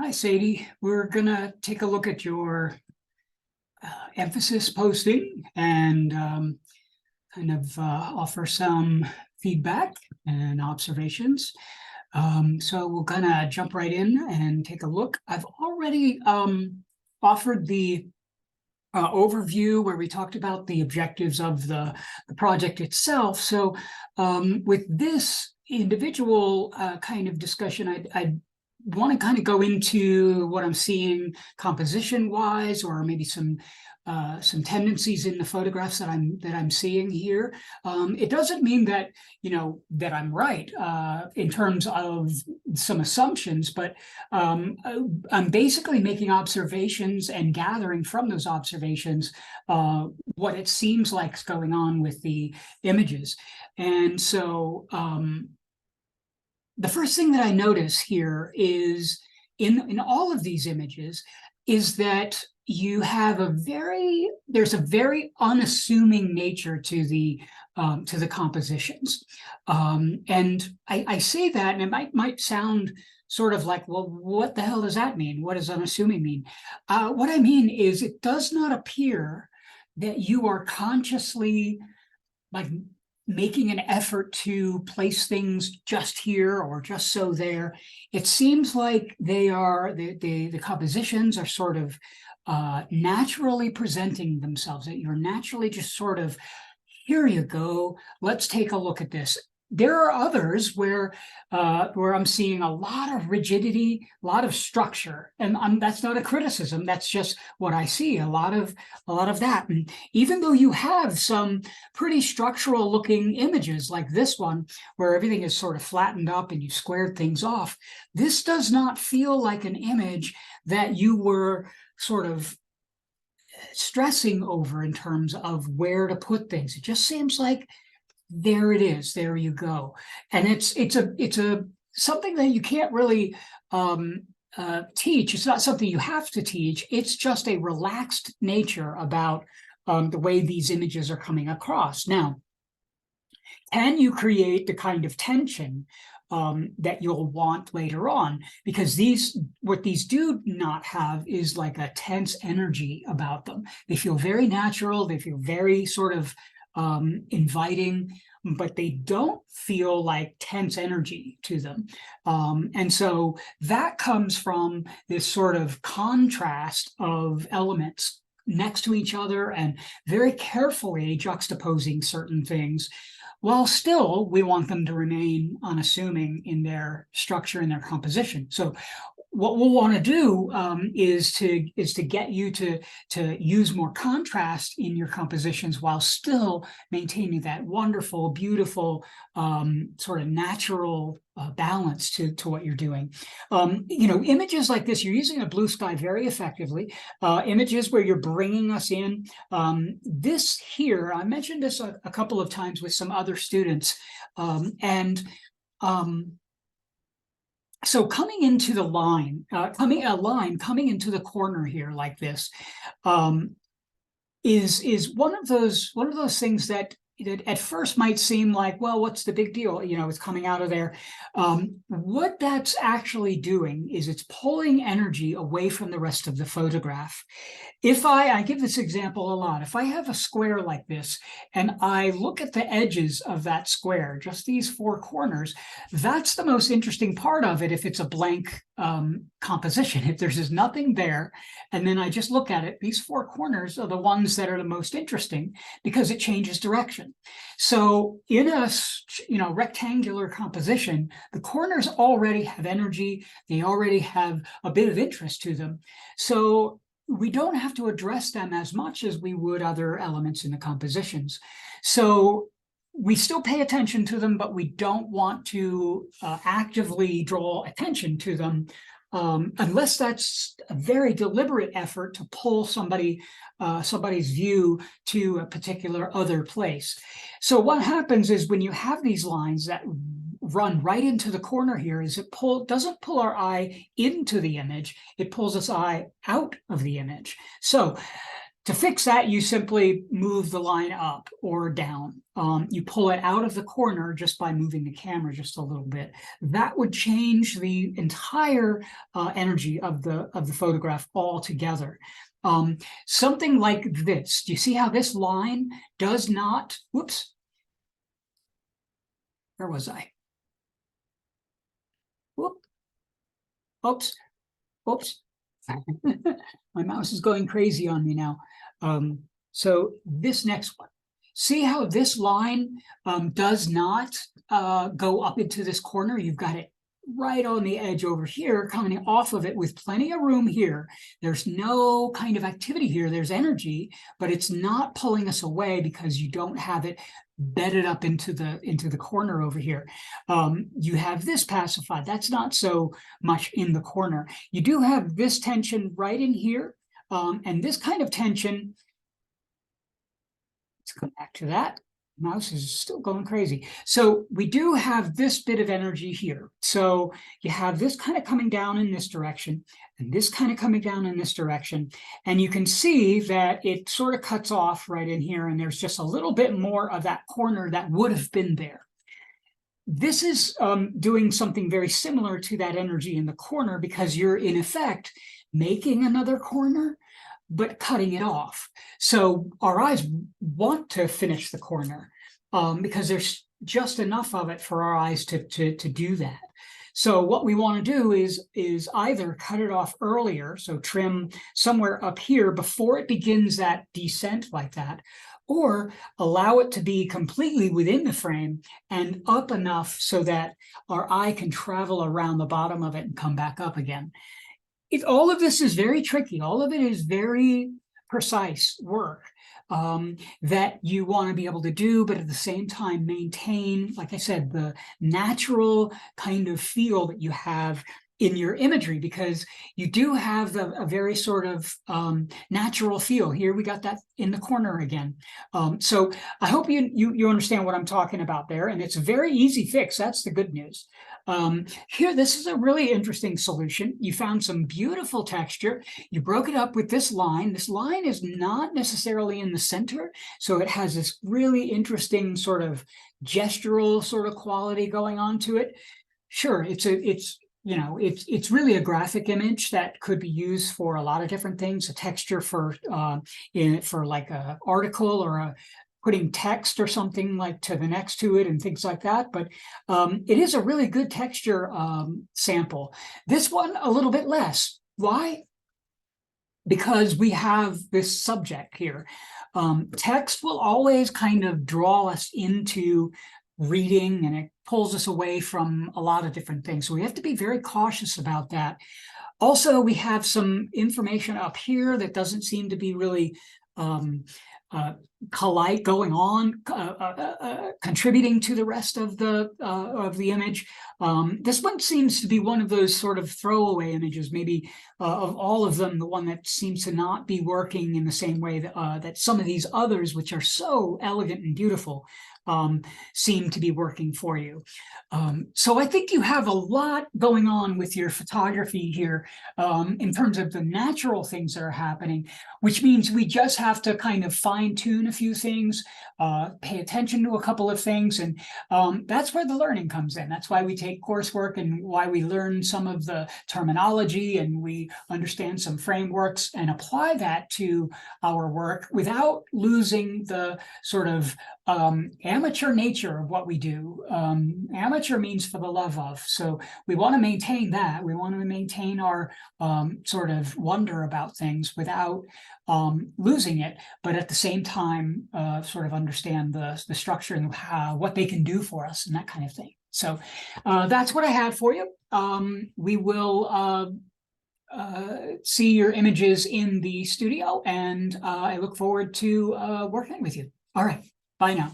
Hi, Sadie. We're gonna take a look at your emphasis posting and kind of offer some feedback and observations. So we're gonna jump right in and take a look. I've already offered the overview where we talked about the objectives of the project itself. So with this individual kind of discussion, I'd want to kind of go into what I'm seeing composition wise, or maybe some tendencies in the photographs that I'm seeing here. It doesn't mean that that I'm right in terms of some assumptions, but I'm basically making observations and gathering from those observations what it seems like is going on with the images. And so the first thing that I notice here is in all of these images is that you have there's a very unassuming nature to the compositions. And I say that, and it might sound sort of like, well, what the hell does that mean? What does unassuming mean? What I mean is it does not appear that you are consciously like making an effort to place things just here or just so there. It seems like the compositions are sort of naturally presenting themselves, that you're naturally just sort of, here you go, let's take a look at this. There are others where I'm seeing a lot of rigidity, a lot of structure, and that's not a criticism. That's just what I see. A lot of that. And even though you have some pretty structural looking images like this one, where everything is sort of flattened up and you squared things off, this does not feel like an image that you were sort of stressing over in terms of where to put things. It just seems like, there it is, there you go. And it's a something that you can't really teach. It's not something you have to teach. It's just a relaxed nature about the way these images are coming across. Now, can you create the kind of tension that you'll want later on? Because what these do not have is like a tense energy about them. They feel very natural. They feel very sort of inviting, but they don't feel like tense energy to them. And so that comes from this sort of contrast of elements next to each other and very carefully juxtaposing certain things, while still we want them to remain unassuming in their structure and their composition. So what we'll want to do is to get you to use more contrast in your compositions while still maintaining that wonderful, beautiful, sort of natural balance to what you're doing. Images like this, you're using a blue sky very effectively. Images where you're bringing us in. This here, I mentioned this a couple of times with some other students, so coming into the line, coming into the corner here like this, is one of those things that at first might seem like, well, what's the big deal? It's coming out of there. What that's actually doing is it's pulling energy away from the rest of the photograph. If I give this example a lot, if I have a square like this and I look at the edges of that square, just these four corners, that's the most interesting part of it if it's a blank composition. If there's just nothing there, and then I just look at it, these four corners are the ones that are the most interesting because it changes direction. So in a rectangular composition, the corners already have energy, they already have a bit of interest to them. So we don't have to address them as much as we would other elements in the compositions. So we still pay attention to them, but we don't want to actively draw attention to them unless that's a very deliberate effort to pull somebody's view to a particular other place. So what happens is when you have these lines that run right into the corner here, is it doesn't pull our eye into the image, it pulls its eye out of the image. So To fix that, you simply move the line up or down. You pull it out of the corner just by moving the camera just a little bit. That would change the entire energy of the photograph altogether. Something like this. Do you see how this line does not, whoops, where was I? Whoop, oops, oops. My mouse is going crazy on me now. So this next one, see how this line does not go up into this corner? You've got it right on the edge over here, coming off of it with plenty of room here. There's no kind of activity here. There's energy, but it's not pulling us away because you don't have it bedded up into the corner over here. You have this pacified. That's not so much in the corner. You do have this tension right in here, and this kind of tension. Let's go back to that. Mouse is still going crazy. So we do have this bit of energy here. So you have this kind of coming down in this direction and this kind of coming down in this direction. And you can see that it sort of cuts off right in here. And there's just a little bit more of that corner that would have been there. This is doing something very similar to that energy in the corner because you're in effect making another corner, but cutting it off. So our eyes want to finish the corner because there's just enough of it for our eyes to do that. So what we want to do is either cut it off earlier, so trim somewhere up here before it begins that descent like that, or allow it to be completely within the frame and up enough so that our eye can travel around the bottom of it and come back up again. All of this is very tricky. All of it is very precise work that you want to be able to do, but at the same time maintain, like I said, the natural kind of feel that you have in your imagery, because you do have a very sort of natural feel. Here we got that in the corner again. So I hope you understand what I'm talking about there, and it's a very easy fix. That's the good news. Here, this is a really interesting solution. You found some beautiful texture. You broke it up with this line. This line is not necessarily in the center, so it has this really interesting sort of gestural sort of quality going on to it. Sure, it's really a graphic image that could be used for a lot of different things. A texture for like an article or putting text or something like to the next to it and things like that. But it is a really good texture sample. This one a little bit less. Why? Because we have this subject here. Text will always kind of draw us into reading, and it pulls us away from a lot of different things. So we have to be very cautious about that. Also, we have some information up here that doesn't seem to be really collide going on, contributing to the rest of the image. This one seems to be one of those sort of throwaway images, maybe of all of them, the one that seems to not be working in the same way that some of these others, which are so elegant and beautiful, seem to be working for you. So I think you have a lot going on with your photography here in terms of the natural things that are happening, which means we just have to kind of fine tune a few things, pay attention to a couple of things, and that's where the learning comes in. That's why we take coursework and why we learn some of the terminology and we understand some frameworks and apply that to our work without losing the sort of amateur nature of what we do. Amateur means for the love of. So we want to maintain that. We want to maintain our sort of wonder about things without losing it, but at the same time, sort of understand the structure and what they can do for us and that kind of thing. So that's what I had for you. We will see your images in the studio, and I look forward to working with you. All right. Bye now.